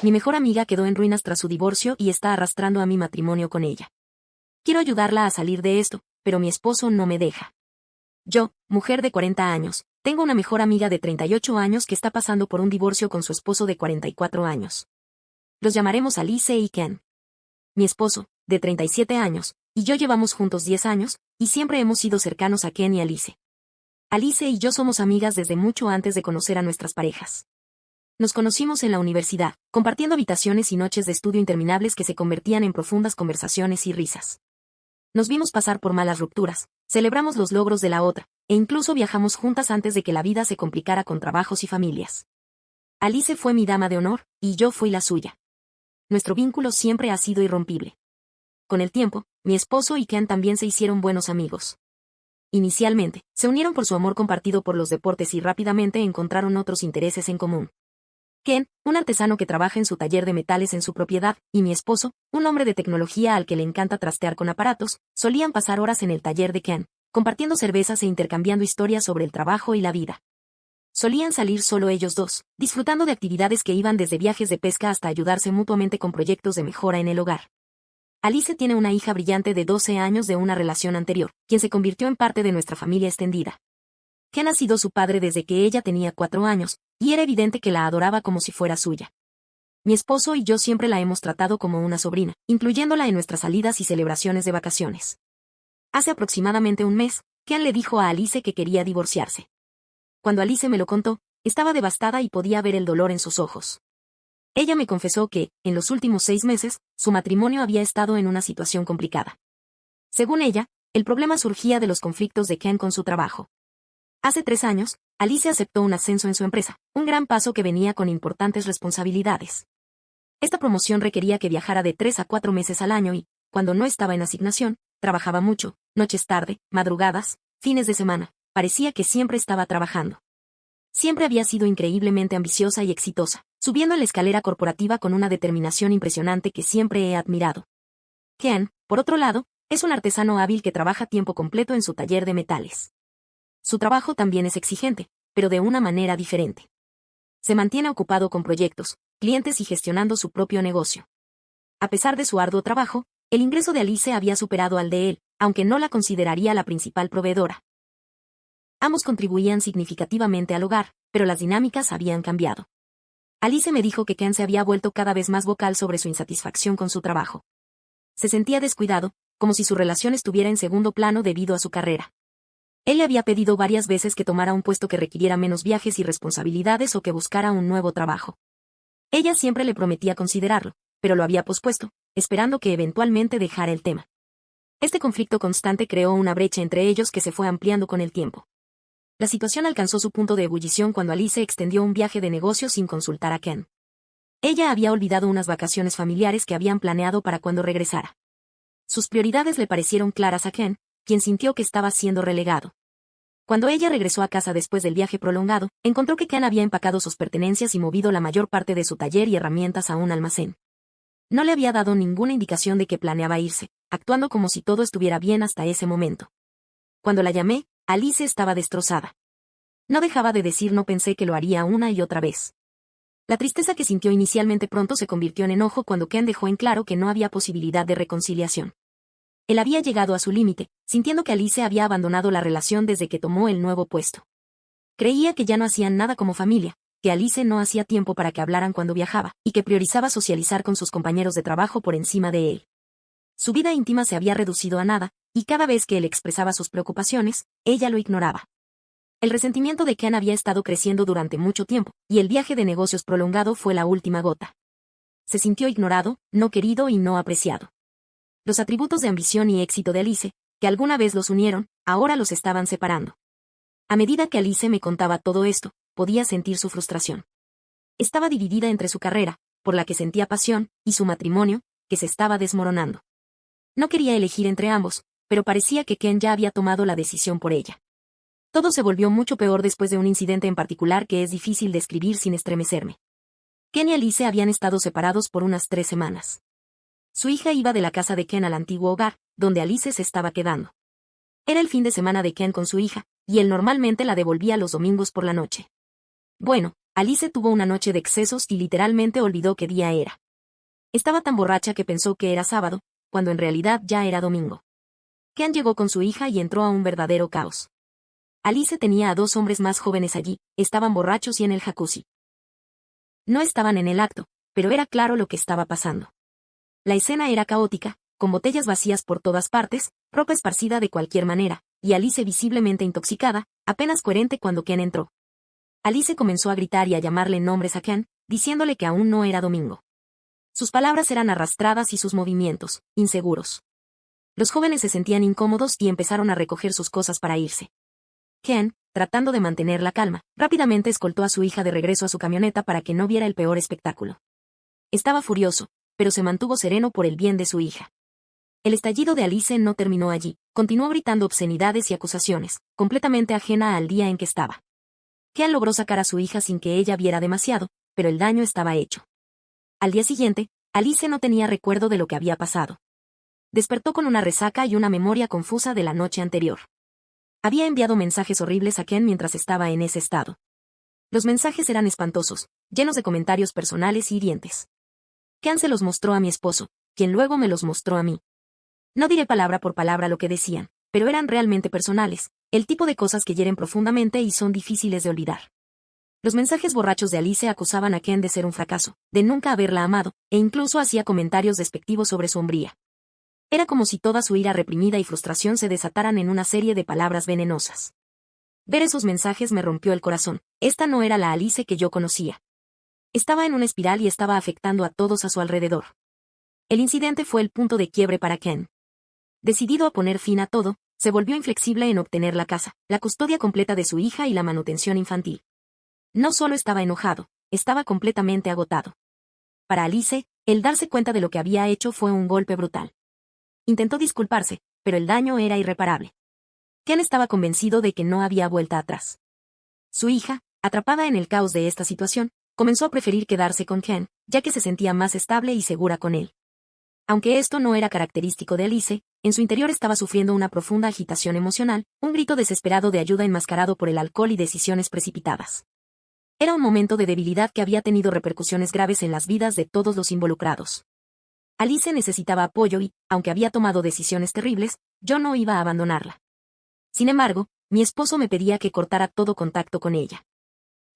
Mi mejor amiga quedó en ruinas tras su divorcio y está arrastrando a mi matrimonio con ella. Quiero ayudarla a salir de esto, pero mi esposo no me deja. Yo, mujer de 40 años, tengo una mejor amiga de 38 años que está pasando por un divorcio con su esposo de 44 años. Los llamaremos Alice y Ken. Mi esposo, de 37 años, y yo llevamos juntos 10 años, y siempre hemos sido cercanos a Ken y Alice. Alice y yo somos amigas desde mucho antes de conocer a nuestras parejas. Nos conocimos en la universidad, compartiendo habitaciones y noches de estudio interminables que se convertían en profundas conversaciones y risas. Nos vimos pasar por malas rupturas, celebramos los logros de la otra, e incluso viajamos juntas antes de que la vida se complicara con trabajos y familias. Alice fue mi dama de honor, y yo fui la suya. Nuestro vínculo siempre ha sido irrompible. Con el tiempo, mi esposo y Ken también se hicieron buenos amigos. Inicialmente, se unieron por su amor compartido por los deportes y rápidamente encontraron otros intereses en común. Ken, un artesano que trabaja en su taller de metales en su propiedad, y mi esposo, un hombre de tecnología al que le encanta trastear con aparatos, solían pasar horas en el taller de Ken, compartiendo cervezas e intercambiando historias sobre el trabajo y la vida. Solían salir solo ellos dos, disfrutando de actividades que iban desde viajes de pesca hasta ayudarse mutuamente con proyectos de mejora en el hogar. Alice tiene una hija brillante de 12 años de una relación anterior, quien se convirtió en parte de nuestra familia extendida. Ken ha sido su padre desde que ella tenía 4 años, y era evidente que la adoraba como si fuera suya. Mi esposo y yo siempre la hemos tratado como una sobrina, incluyéndola en nuestras salidas y celebraciones de vacaciones. Hace aproximadamente un mes, Ken le dijo a Alice que quería divorciarse. Cuando Alice me lo contó, estaba devastada y podía ver el dolor en sus ojos. Ella me confesó que, en los últimos 6 meses, su matrimonio había estado en una situación complicada. Según ella, el problema surgía de los conflictos de Ken con su trabajo. Hace 3 años, Alice aceptó un ascenso en su empresa, un gran paso que venía con importantes responsabilidades. Esta promoción requería que viajara de 3 a 4 meses al año y, cuando no estaba en asignación, trabajaba mucho, noches tarde, madrugadas, fines de semana, parecía que siempre estaba trabajando. Siempre había sido increíblemente ambiciosa y exitosa, subiendo la escalera corporativa con una determinación impresionante que siempre he admirado. Ken, por otro lado, es un artesano hábil que trabaja a tiempo completo en su taller de metales. Su trabajo también es exigente, pero de una manera diferente. Se mantiene ocupado con proyectos, clientes y gestionando su propio negocio. A pesar de su arduo trabajo, el ingreso de Alice había superado al de él, aunque no la consideraría la principal proveedora. Ambos contribuían significativamente al hogar, pero las dinámicas habían cambiado. Alice me dijo que Ken se había vuelto cada vez más vocal sobre su insatisfacción con su trabajo. Se sentía descuidado, como si su relación estuviera en segundo plano debido a su carrera. Él le había pedido varias veces que tomara un puesto que requiriera menos viajes y responsabilidades o que buscara un nuevo trabajo. Ella siempre le prometía considerarlo, pero lo había pospuesto, esperando que eventualmente dejara el tema. Este conflicto constante creó una brecha entre ellos que se fue ampliando con el tiempo. La situación alcanzó su punto de ebullición cuando Alice extendió un viaje de negocio sin consultar a Ken. Ella había olvidado unas vacaciones familiares que habían planeado para cuando regresara. Sus prioridades le parecieron claras a Ken, quien sintió que estaba siendo relegado. Cuando ella regresó a casa después del viaje prolongado, encontró que Ken había empacado sus pertenencias y movido la mayor parte de su taller y herramientas a un almacén. No le había dado ninguna indicación de que planeaba irse, actuando como si todo estuviera bien hasta ese momento. Cuando la llamé, Alice estaba destrozada. No dejaba de decir no pensé que lo haría una y otra vez. La tristeza que sintió inicialmente pronto se convirtió en enojo cuando Ken dejó en claro que no había posibilidad de reconciliación. Él había llegado a su límite, sintiendo que Alice había abandonado la relación desde que tomó el nuevo puesto. Creía que ya no hacían nada como familia, que Alice no hacía tiempo para que hablaran cuando viajaba, y que priorizaba socializar con sus compañeros de trabajo por encima de él. Su vida íntima se había reducido a nada, y cada vez que él expresaba sus preocupaciones, ella lo ignoraba. El resentimiento de Ken había estado creciendo durante mucho tiempo, y el viaje de negocios prolongado fue la última gota. Se sintió ignorado, no querido y no apreciado. Los atributos de ambición y éxito de Alice, que alguna vez los unieron, ahora los estaban separando. A medida que Alice me contaba todo esto, podía sentir su frustración. Estaba dividida entre su carrera, por la que sentía pasión, y su matrimonio, que se estaba desmoronando. No quería elegir entre ambos, pero parecía que Ken ya había tomado la decisión por ella. Todo se volvió mucho peor después de un incidente en particular que es difícil describir sin estremecerme. Ken y Alice habían estado separados por unas 3 semanas. Su hija iba de la casa de Ken al antiguo hogar, donde Alice se estaba quedando. Era el fin de semana de Ken con su hija, y él normalmente la devolvía los domingos por la noche. Bueno, Alice tuvo una noche de excesos y literalmente olvidó qué día era. Estaba tan borracha que pensó que era sábado, cuando en realidad ya era domingo. Ken llegó con su hija y entró a un verdadero caos. Alice tenía a dos hombres más jóvenes allí, estaban borrachos y en el jacuzzi. No estaban en el acto, pero era claro lo que estaba pasando. La escena era caótica, con botellas vacías por todas partes, ropa esparcida de cualquier manera, y Alice visiblemente intoxicada, apenas coherente cuando Ken entró. Alice comenzó a gritar y a llamarle nombres a Ken, diciéndole que aún no era domingo. Sus palabras eran arrastradas y sus movimientos, inseguros. Los jóvenes se sentían incómodos y empezaron a recoger sus cosas para irse. Ken, tratando de mantener la calma, rápidamente escoltó a su hija de regreso a su camioneta para que no viera el peor espectáculo. Estaba furioso, pero se mantuvo sereno por el bien de su hija. El estallido de Alice no terminó allí, continuó gritando obscenidades y acusaciones, completamente ajena al día en que estaba. Ken logró sacar a su hija sin que ella viera demasiado, pero el daño estaba hecho. Al día siguiente, Alice no tenía recuerdo de lo que había pasado. Despertó con una resaca y una memoria confusa de la noche anterior. Había enviado mensajes horribles a Ken mientras estaba en ese estado. Los mensajes eran espantosos, llenos de comentarios personales y hirientes. Ken se los mostró a mi esposo, quien luego me los mostró a mí. No diré palabra por palabra lo que decían, pero eran realmente personales, el tipo de cosas que hieren profundamente y son difíciles de olvidar. Los mensajes borrachos de Alice acusaban a Ken de ser un fracaso, de nunca haberla amado, e incluso hacía comentarios despectivos sobre su hombría. Era como si toda su ira reprimida y frustración se desataran en una serie de palabras venenosas. Ver esos mensajes me rompió el corazón. Esta no era la Alice que yo conocía. Estaba en una espiral y estaba afectando a todos a su alrededor. El incidente fue el punto de quiebre para Ken. Decidido a poner fin a todo, se volvió inflexible en obtener la casa, la custodia completa de su hija y la manutención infantil. No solo estaba enojado, estaba completamente agotado. Para Alice, el darse cuenta de lo que había hecho fue un golpe brutal. Intentó disculparse, pero el daño era irreparable. Ken estaba convencido de que no había vuelta atrás. Su hija, atrapada en el caos de esta situación, comenzó a preferir quedarse con Ken, ya que se sentía más estable y segura con él. Aunque esto no era característico de Alice, en su interior estaba sufriendo una profunda agitación emocional, un grito desesperado de ayuda enmascarado por el alcohol y decisiones precipitadas. Era un momento de debilidad que había tenido repercusiones graves en las vidas de todos los involucrados. Alice necesitaba apoyo y, aunque había tomado decisiones terribles, yo no iba a abandonarla. Sin embargo, mi esposo me pedía que cortara todo contacto con ella.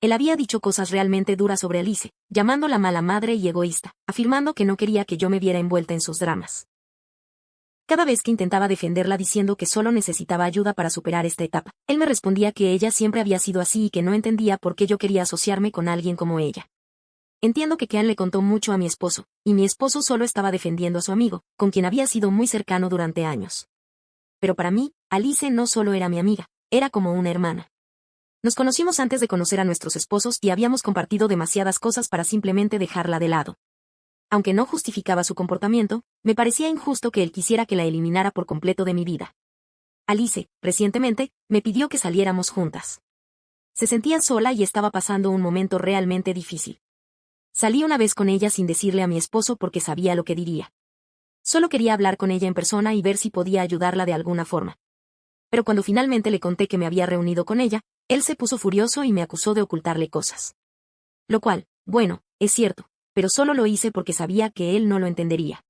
Él había dicho cosas realmente duras sobre Alice, llamándola mala madre y egoísta, afirmando que no quería que yo me viera envuelta en sus dramas. Cada vez que intentaba defenderla diciendo que solo necesitaba ayuda para superar esta etapa, él me respondía que ella siempre había sido así y que no entendía por qué yo quería asociarme con alguien como ella. Entiendo que Ken le contó mucho a mi esposo, y mi esposo solo estaba defendiendo a su amigo, con quien había sido muy cercano durante años. Pero para mí, Alice no solo era mi amiga, era como una hermana. Nos conocimos antes de conocer a nuestros esposos y habíamos compartido demasiadas cosas para simplemente dejarla de lado. Aunque no justificaba su comportamiento, me parecía injusto que él quisiera que la eliminara por completo de mi vida. Alice, recientemente, me pidió que saliéramos juntas. Se sentía sola y estaba pasando un momento realmente difícil. Salí una vez con ella sin decirle a mi esposo porque sabía lo que diría. Solo quería hablar con ella en persona y ver si podía ayudarla de alguna forma. Pero cuando finalmente le conté que me había reunido con ella, él se puso furioso y me acusó de ocultarle cosas. Lo cual, bueno, es cierto, pero solo lo hice porque sabía que él no lo entendería.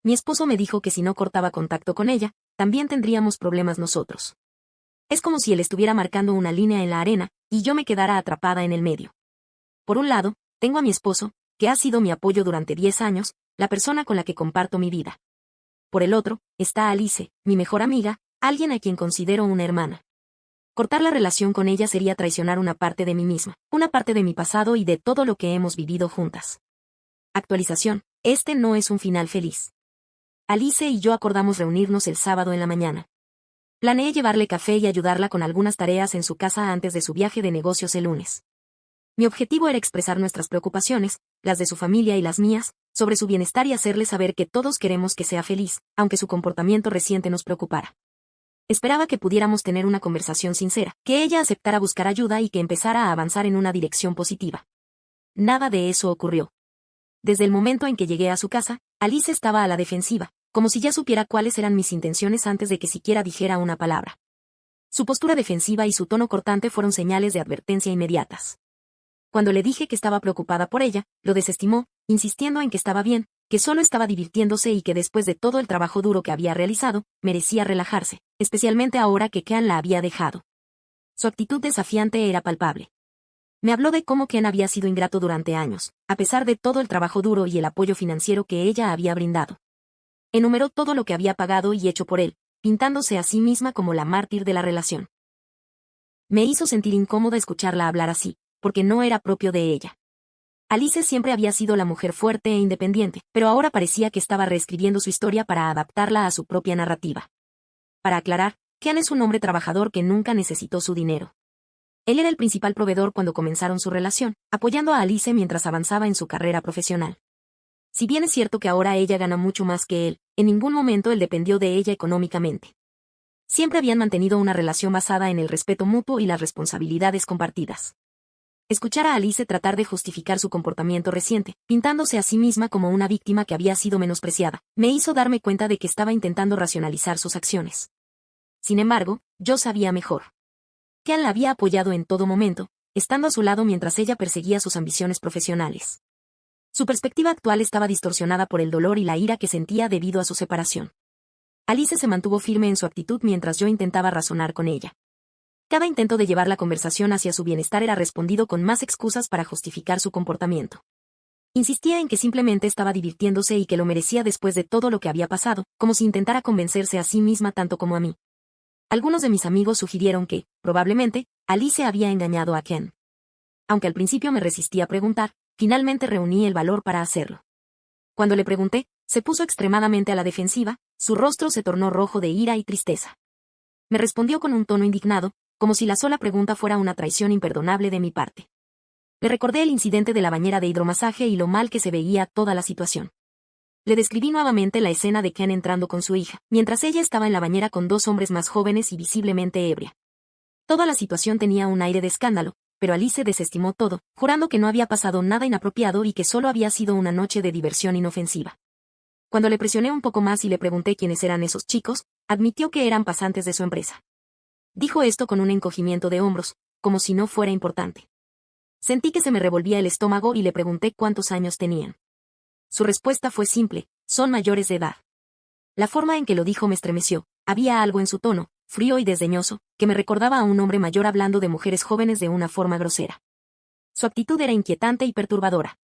Mi esposo me dijo que si no cortaba contacto con ella, también tendríamos problemas nosotros. Es como si él estuviera marcando una línea en la arena, y yo me quedara atrapada en el medio. Por un lado, tengo a mi esposo, que ha sido mi apoyo durante 10 años, la persona con la que comparto mi vida. Por el otro, está Alice, mi mejor amiga, alguien a quien considero una hermana. Cortar la relación con ella sería traicionar una parte de mí misma, una parte de mi pasado y de todo lo que hemos vivido juntas. Actualización, este no es un final feliz. Alice y yo acordamos reunirnos el sábado en la mañana. Planeé llevarle café y ayudarla con algunas tareas en su casa antes de su viaje de negocios el lunes. Mi objetivo era expresar nuestras preocupaciones, las de su familia y las mías, sobre su bienestar y hacerle saber que todos queremos que sea feliz, aunque su comportamiento reciente nos preocupara. Esperaba que pudiéramos tener una conversación sincera, que ella aceptara buscar ayuda y que empezara a avanzar en una dirección positiva. Nada de eso ocurrió. Desde el momento en que llegué a su casa, Alice estaba a la defensiva, como si ya supiera cuáles eran mis intenciones antes de que siquiera dijera una palabra. Su postura defensiva y su tono cortante fueron señales de advertencia inmediatas. Cuando le dije que estaba preocupada por ella, lo desestimó, insistiendo en que estaba bien, que solo estaba divirtiéndose y que después de todo el trabajo duro que había realizado, merecía relajarse, especialmente ahora que Ken la había dejado. Su actitud desafiante era palpable. Me habló de cómo Ken había sido ingrato durante años, a pesar de todo el trabajo duro y el apoyo financiero que ella había brindado. Enumeró todo lo que había pagado y hecho por él, pintándose a sí misma como la mártir de la relación. Me hizo sentir incómoda escucharla hablar así, porque no era propio de ella. Alice siempre había sido la mujer fuerte e independiente, pero ahora parecía que estaba reescribiendo su historia para adaptarla a su propia narrativa. Para aclarar, Ken es un hombre trabajador que nunca necesitó su dinero. Él era el principal proveedor cuando comenzaron su relación, apoyando a Alice mientras avanzaba en su carrera profesional. Si bien es cierto que ahora ella gana mucho más que él, en ningún momento él dependió de ella económicamente. Siempre habían mantenido una relación basada en el respeto mutuo y las responsabilidades compartidas. Escuchar a Alice tratar de justificar su comportamiento reciente, pintándose a sí misma como una víctima que había sido menospreciada, me hizo darme cuenta de que estaba intentando racionalizar sus acciones. Sin embargo, yo sabía mejor. Ken la había apoyado en todo momento, estando a su lado mientras ella perseguía sus ambiciones profesionales. Su perspectiva actual estaba distorsionada por el dolor y la ira que sentía debido a su separación. Alice se mantuvo firme en su actitud mientras yo intentaba razonar con ella. Cada intento de llevar la conversación hacia su bienestar era respondido con más excusas para justificar su comportamiento. Insistía en que simplemente estaba divirtiéndose y que lo merecía después de todo lo que había pasado, como si intentara convencerse a sí misma tanto como a mí. Algunos de mis amigos sugirieron que, probablemente, Alice había engañado a Ken. Aunque al principio me resistí a preguntar, finalmente reuní el valor para hacerlo. Cuando le pregunté, se puso extremadamente a la defensiva, su rostro se tornó rojo de ira y tristeza. Me respondió con un tono indignado, como si la sola pregunta fuera una traición imperdonable de mi parte. Le recordé el incidente de la bañera de hidromasaje y lo mal que se veía toda la situación. Le describí nuevamente la escena de Ken entrando con su hija, mientras ella estaba en la bañera con dos hombres más jóvenes y visiblemente ebria. Toda la situación tenía un aire de escándalo, pero Alice desestimó todo, jurando que no había pasado nada inapropiado y que solo había sido una noche de diversión inofensiva. Cuando le presioné un poco más y le pregunté quiénes eran esos chicos, admitió que eran pasantes de su empresa. Dijo esto con un encogimiento de hombros, como si no fuera importante. Sentí que se me revolvía el estómago y le pregunté cuántos años tenían. Su respuesta fue simple: son mayores de edad. La forma en que lo dijo me estremeció, había algo en su tono, frío y desdeñoso, que me recordaba a un hombre mayor hablando de mujeres jóvenes de una forma grosera. Su actitud era inquietante y perturbadora.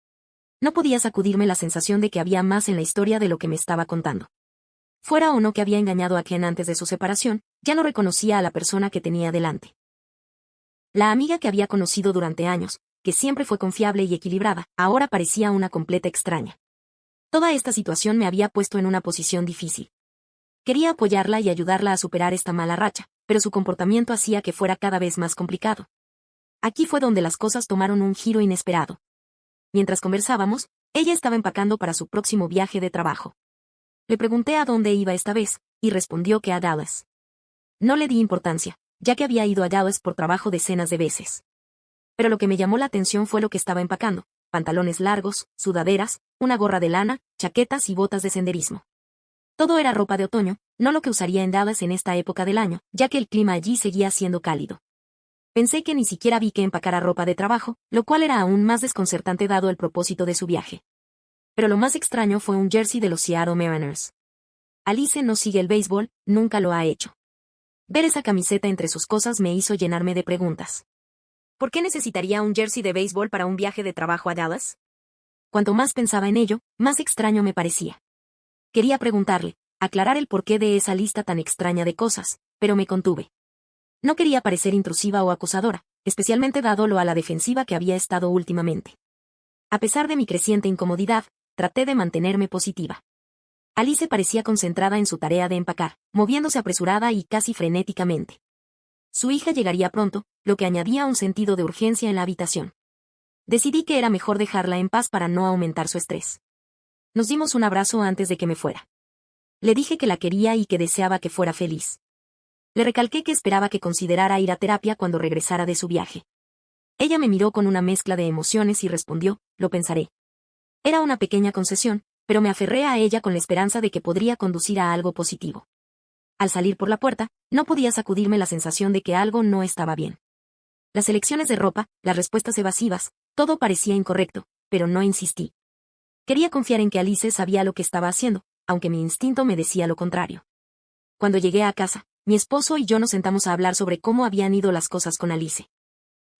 No podía sacudirme la sensación de que había más en la historia de lo que me estaba contando. Fuera o no que había engañado a Ken antes de su separación, ya no reconocía a la persona que tenía delante. La amiga que había conocido durante años, que siempre fue confiable y equilibrada, ahora parecía una completa extraña. Toda esta situación me había puesto en una posición difícil. Quería apoyarla y ayudarla a superar esta mala racha, pero su comportamiento hacía que fuera cada vez más complicado. Aquí fue donde las cosas tomaron un giro inesperado. Mientras conversábamos, ella estaba empacando para su próximo viaje de trabajo. Le pregunté a dónde iba esta vez, y respondió que a Dallas. No le di importancia, ya que había ido a Dallas por trabajo decenas de veces. Pero lo que me llamó la atención fue lo que estaba empacando: pantalones largos, sudaderas, una gorra de lana, chaquetas y botas de senderismo. Todo era ropa de otoño, no lo que usaría en Dallas en esta época del año, ya que el clima allí seguía siendo cálido. Pensé que ni siquiera vi que empacara ropa de trabajo, lo cual era aún más desconcertante dado el propósito de su viaje. Pero lo más extraño fue un jersey de los Seattle Mariners. Alice no sigue el béisbol, nunca lo ha hecho. Ver esa camiseta entre sus cosas me hizo llenarme de preguntas. ¿Por qué necesitaría un jersey de béisbol para un viaje de trabajo a Dallas? Cuanto más pensaba en ello, más extraño me parecía. Quería preguntarle, aclarar el porqué de esa lista tan extraña de cosas, pero me contuve. No quería parecer intrusiva o acusadora, especialmente dado lo a la defensiva que había estado últimamente. A pesar de mi creciente incomodidad, traté de mantenerme positiva. Alice parecía concentrada en su tarea de empacar, moviéndose apresurada y casi frenéticamente. Su hija llegaría pronto, lo que añadía un sentido de urgencia en la habitación. Decidí que era mejor dejarla en paz para no aumentar su estrés. Nos dimos un abrazo antes de que me fuera. Le dije que la quería y que deseaba que fuera feliz. Le recalqué que esperaba que considerara ir a terapia cuando regresara de su viaje. Ella me miró con una mezcla de emociones y respondió: lo pensaré. Era una pequeña concesión, pero me aferré a ella con la esperanza de que podría conducir a algo positivo. Al salir por la puerta, no podía sacudirme la sensación de que algo no estaba bien. Las elecciones de ropa, las respuestas evasivas, Todo parecía incorrecto, pero no insistí. Quería confiar en que Alice sabía lo que estaba haciendo, aunque mi instinto me decía lo contrario. Cuando llegué a casa, mi esposo y yo nos sentamos a hablar sobre cómo habían ido las cosas con Alice.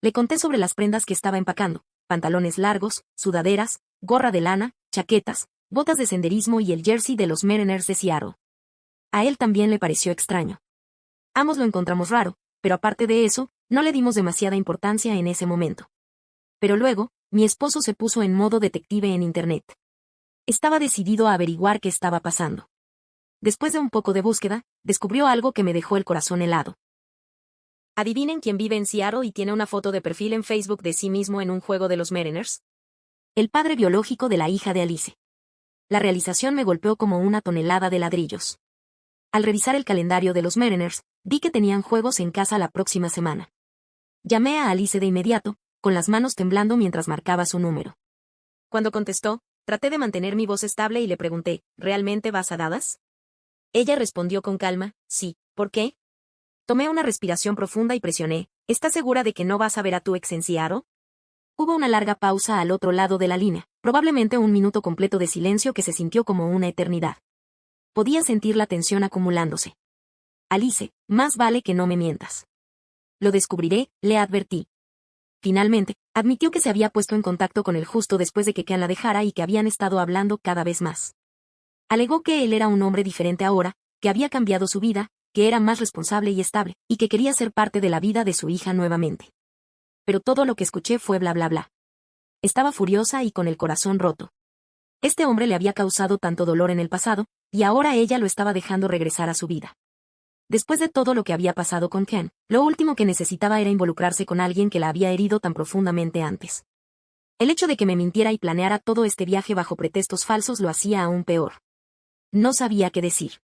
Le conté sobre las prendas que estaba empacando: pantalones largos, sudaderas, gorra de lana, chaquetas, botas de senderismo y el jersey de los Mariners de Seattle. A él también le pareció extraño. Ambos lo encontramos raro, pero aparte de eso, no le dimos demasiada importancia en ese momento. Pero luego, mi esposo se puso en modo detective en Internet. Estaba decidido a averiguar qué estaba pasando. Después de un poco de búsqueda, descubrió algo que me dejó el corazón helado. ¿Adivinen quién vive en Seattle y tiene una foto de perfil en Facebook de sí mismo en un juego de los Mariners? El padre biológico de la hija de Alice. La realización me golpeó como una tonelada de ladrillos. Al revisar el calendario de los Mariners, vi que tenían juegos en casa la próxima semana. Llamé a Alice de inmediato, con las manos temblando mientras marcaba su número. Cuando contestó, traté de mantener mi voz estable y le pregunté, ¿realmente vas a Dallas? Ella respondió con calma, sí, ¿por qué? Tomé una respiración profunda y presioné, ¿estás segura de que no vas a ver a tu ex en Seattle? Hubo una larga pausa al otro lado de la línea, probablemente un minuto completo de silencio que se sintió como una eternidad. Podía sentir la tensión acumulándose. Alice, más vale que no me mientas. Lo descubriré, le advertí. Finalmente, admitió que se había puesto en contacto con él justo después de que Ken la dejara y que habían estado hablando cada vez más. Alegó que él era un hombre diferente ahora, que había cambiado su vida, que era más responsable y estable, y que quería ser parte de la vida de su hija nuevamente. Pero todo lo que escuché fue bla bla bla. Estaba furiosa y con el corazón roto. Este hombre le había causado tanto dolor en el pasado, y ahora ella lo estaba dejando regresar a su vida. Después de todo lo que había pasado con Ken, lo último que necesitaba era involucrarse con alguien que la había herido tan profundamente antes. El hecho de que me mintiera y planeara todo este viaje bajo pretextos falsos lo hacía aún peor. No sabía qué decir.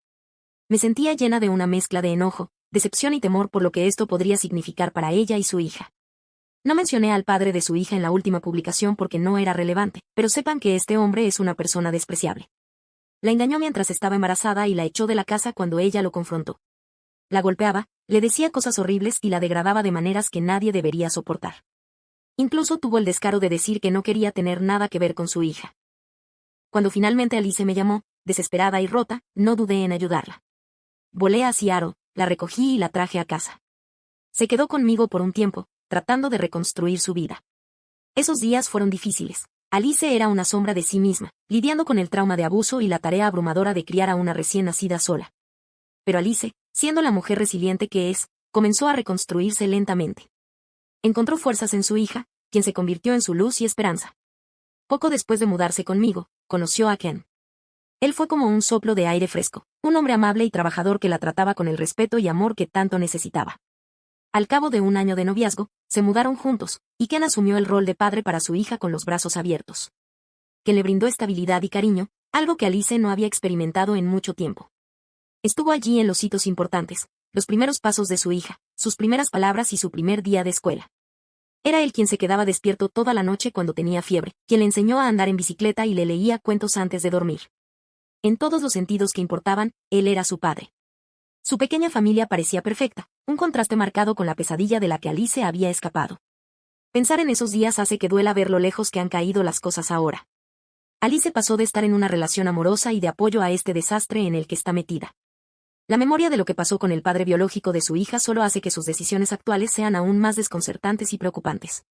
Me sentía llena de una mezcla de enojo, decepción y temor por lo que esto podría significar para ella y su hija. No mencioné al padre de su hija en la última publicación porque no era relevante, pero sepan que este hombre es una persona despreciable. La engañó mientras estaba embarazada y la echó de la casa cuando ella lo confrontó. La golpeaba, le decía cosas horribles y la degradaba de maneras que nadie debería soportar. Incluso tuvo el descaro de decir que no quería tener nada que ver con su hija. Cuando finalmente Alice me llamó, desesperada y rota, no dudé en ayudarla. Volé a Seattle, la recogí y la traje a casa. Se quedó conmigo por un tiempo, tratando de reconstruir su vida. Esos días fueron difíciles. Alice era una sombra de sí misma, lidiando con el trauma de abuso y la tarea abrumadora de criar a una recién nacida sola. Pero Alice, siendo la mujer resiliente que es, comenzó a reconstruirse lentamente. Encontró fuerzas en su hija, quien se convirtió en su luz y esperanza. Poco después de mudarse conmigo, conoció a Ken. Él fue como un soplo de aire fresco, un hombre amable y trabajador que la trataba con el respeto y amor que tanto necesitaba. Al cabo de un año de noviazgo, se mudaron juntos, y Ken asumió el rol de padre para su hija con los brazos abiertos. Ken le brindó estabilidad y cariño, algo que Alice no había experimentado en mucho tiempo. Estuvo allí en los hitos importantes, los primeros pasos de su hija, sus primeras palabras y su primer día de escuela. Era él quien se quedaba despierto toda la noche cuando tenía fiebre, quien le enseñó a andar en bicicleta y le leía cuentos antes de dormir. En todos los sentidos que importaban, él era su padre. Su pequeña familia parecía perfecta, un contraste marcado con la pesadilla de la que Alice había escapado. Pensar en esos días hace que duela ver lo lejos que han caído las cosas ahora. Alice pasó de estar en una relación amorosa y de apoyo a este desastre en el que está metida. La memoria de lo que pasó con el padre biológico de su hija solo hace que sus decisiones actuales sean aún más desconcertantes y preocupantes.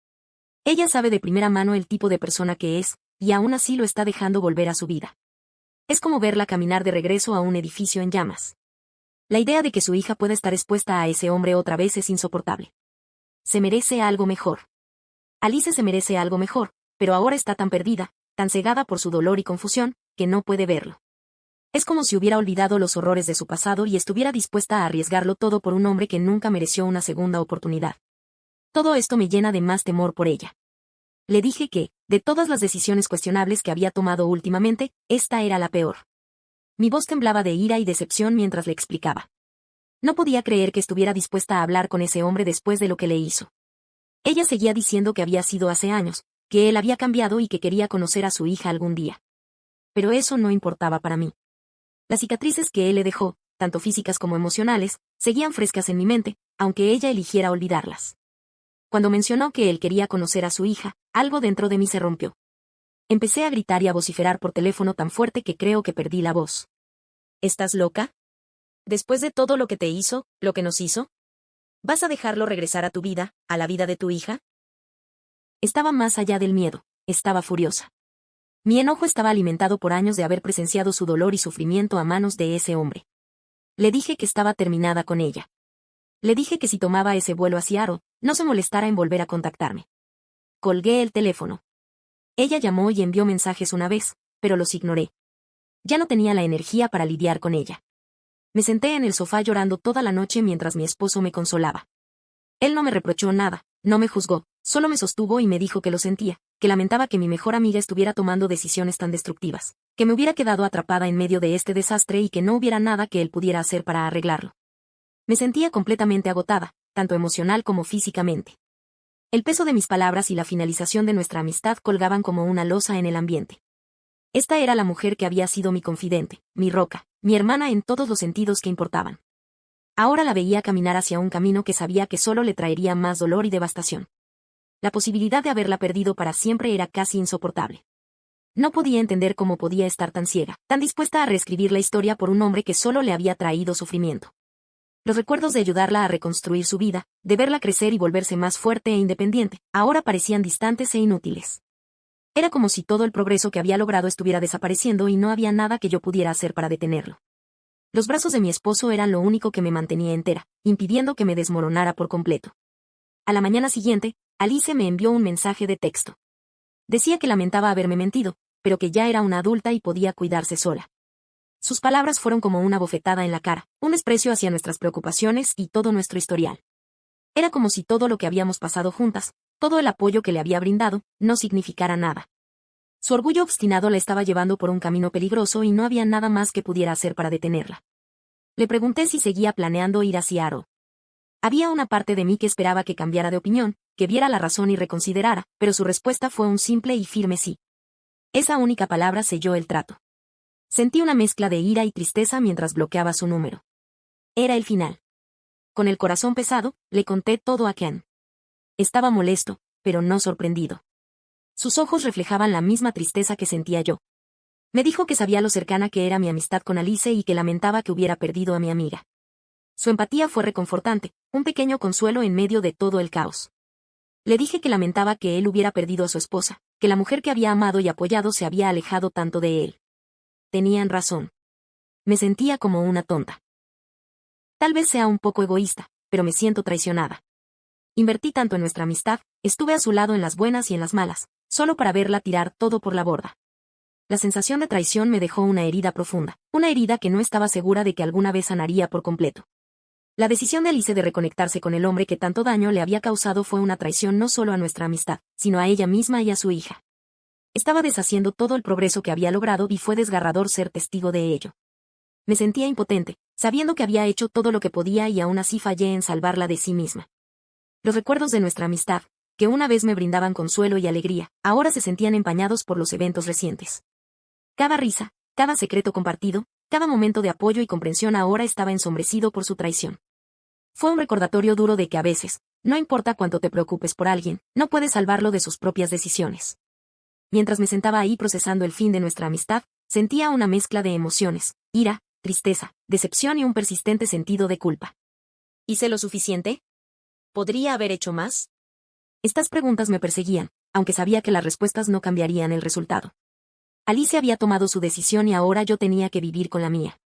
Ella sabe de primera mano el tipo de persona que es, y aún así lo está dejando volver a su vida. Es como verla caminar de regreso a un edificio en llamas. La idea de que su hija pueda estar expuesta a ese hombre otra vez es insoportable. Se merece algo mejor. Alice se merece algo mejor, pero ahora está tan perdida, tan cegada por su dolor y confusión, que no puede verlo. Es como si hubiera olvidado los horrores de su pasado y estuviera dispuesta a arriesgarlo todo por un hombre que nunca mereció una segunda oportunidad. Todo esto me llena de más temor por ella. Le dije que, de todas las decisiones cuestionables que había tomado últimamente, esta era la peor. Mi voz temblaba de ira y decepción mientras le explicaba. No podía creer que estuviera dispuesta a hablar con ese hombre después de lo que le hizo. Ella seguía diciendo que había sido hace años, que él había cambiado y que quería conocer a su hija algún día. Pero eso no importaba para mí. Las cicatrices que él le dejó, tanto físicas como emocionales, seguían frescas en mi mente, aunque ella eligiera olvidarlas. cuando mencionó que él quería conocer a su hija, algo dentro de mí se rompió. Empecé a gritar y a vociferar por teléfono tan fuerte que creo que perdí la voz. ¿Estás loca? Después de todo lo que te hizo, lo que nos hizo, ¿vas a dejarlo regresar a tu vida, a la vida de tu hija? Estaba más allá del miedo, estaba furiosa. Mi enojo estaba alimentado por años de haber presenciado su dolor y sufrimiento a manos de ese hombre. Le dije que estaba terminada con ella. Le dije que si tomaba ese vuelo a Seattle, no se molestara en volver a contactarme. Colgué el teléfono. Ella llamó y envió mensajes una vez, pero los ignoré. Ya no tenía la energía para lidiar con ella. Me senté en el sofá llorando toda la noche mientras mi esposo me consolaba. Él no me reprochó nada, no me juzgó, solo me sostuvo y me dijo que lo sentía, que lamentaba que mi mejor amiga estuviera tomando decisiones tan destructivas, que me hubiera quedado atrapada en medio de este desastre y que no hubiera nada que él pudiera hacer para arreglarlo. Me sentía completamente agotada, tanto emocional como físicamente. El peso de mis palabras y la finalización de nuestra amistad colgaban como una losa en el ambiente. Esta era la mujer que había sido mi confidente, mi roca, mi hermana en todos los sentidos que importaban. Ahora la veía caminar hacia un camino que sabía que solo le traería más dolor y devastación. La posibilidad de haberla perdido para siempre era casi insoportable. No podía entender cómo podía estar tan ciega, tan dispuesta a reescribir la historia por un hombre que solo le había traído sufrimiento. Los recuerdos de ayudarla a reconstruir su vida, de verla crecer y volverse más fuerte e independiente, ahora parecían distantes e inútiles. Era como si todo el progreso que había logrado estuviera desapareciendo y no había nada que yo pudiera hacer para detenerlo. Los brazos de mi esposo eran lo único que me mantenía entera, impidiendo que me desmoronara por completo. A la mañana siguiente, Alice me envió un mensaje de texto. Decía que lamentaba haberme mentido, pero que ya era una adulta y podía cuidarse sola. Sus palabras fueron como una bofetada en la cara, un desprecio hacia nuestras preocupaciones y todo nuestro historial. Era como si todo lo que habíamos pasado juntas, todo el apoyo que le había brindado, no significara nada. Su orgullo obstinado la estaba llevando por un camino peligroso y no había nada más que pudiera hacer para detenerla. Le pregunté si seguía planeando ir a Seattle. Había una parte de mí que esperaba que cambiara de opinión, que viera la razón y reconsiderara, pero su respuesta fue un simple y firme sí. Esa única palabra selló el trato. Sentí una mezcla de ira y tristeza mientras bloqueaba su número. Era el final. Con el corazón pesado, le conté todo a Ken. Estaba molesto, pero no sorprendido. Sus ojos reflejaban la misma tristeza que sentía yo. Me dijo que sabía lo cercana que era mi amistad con Alice y que lamentaba que hubiera perdido a mi amiga. Su empatía fue reconfortante, un pequeño consuelo en medio de todo el caos. Le dije que lamentaba que él hubiera perdido a su esposa, que la mujer que había amado y apoyado se había alejado tanto de él. Tenían razón. Me sentía como una tonta. Tal vez sea un poco egoísta, pero me siento traicionada. Invertí tanto en nuestra amistad, estuve a su lado en las buenas y en las malas, solo para verla tirar todo por la borda. La sensación de traición me dejó una herida profunda, una herida que no estaba segura de que alguna vez sanaría por completo. La decisión de Alice de reconectarse con el hombre que tanto daño le había causado fue una traición no solo a nuestra amistad, sino a ella misma y a su hija. Estaba deshaciendo todo el progreso que había logrado y fue desgarrador ser testigo de ello. Me sentía impotente, sabiendo que había hecho todo lo que podía y aún así fallé en salvarla de sí misma. Los recuerdos de nuestra amistad, que una vez me brindaban consuelo y alegría, ahora se sentían empañados por los eventos recientes. Cada risa, cada secreto compartido, cada momento de apoyo y comprensión ahora estaba ensombrecido por su traición. Fue un recordatorio duro de que a veces, no importa cuánto te preocupes por alguien, no puedes salvarlo de sus propias decisiones. Mientras me sentaba ahí procesando el fin de nuestra amistad, sentía una mezcla de emociones, ira, tristeza, decepción y un persistente sentido de culpa. ¿Hice lo suficiente? ¿Podría haber hecho más? Estas preguntas me perseguían, aunque sabía que las respuestas no cambiarían el resultado. Alice había tomado su decisión y ahora yo tenía que vivir con la mía.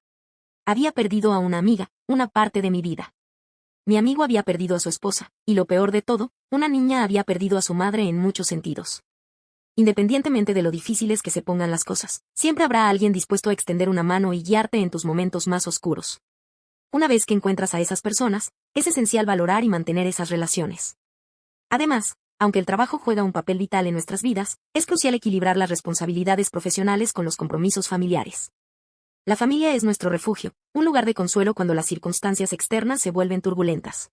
Había perdido a una amiga, una parte de mi vida. Mi amigo había perdido a su esposa, y lo peor de todo, una niña había perdido a su madre en muchos sentidos. Independientemente de lo difíciles que se pongan las cosas, siempre habrá alguien dispuesto a extender una mano y guiarte en tus momentos más oscuros. Una vez que encuentras a esas personas, es esencial valorar y mantener esas relaciones. Además, aunque el trabajo juega un papel vital en nuestras vidas, es crucial equilibrar las responsabilidades profesionales con los compromisos familiares. La familia es nuestro refugio, un lugar de consuelo cuando las circunstancias externas se vuelven turbulentas.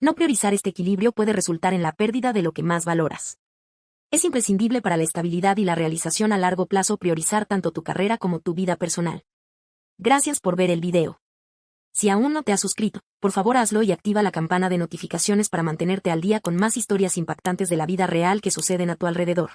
No priorizar este equilibrio puede resultar en la pérdida de lo que más valoras. Es imprescindible para la estabilidad y la realización a largo plazo priorizar tanto tu carrera como tu vida personal. Gracias por ver el video. Si aún no te has suscrito, por favor hazlo y activa la campana de notificaciones para mantenerte al día con más historias impactantes de la vida real que suceden a tu alrededor.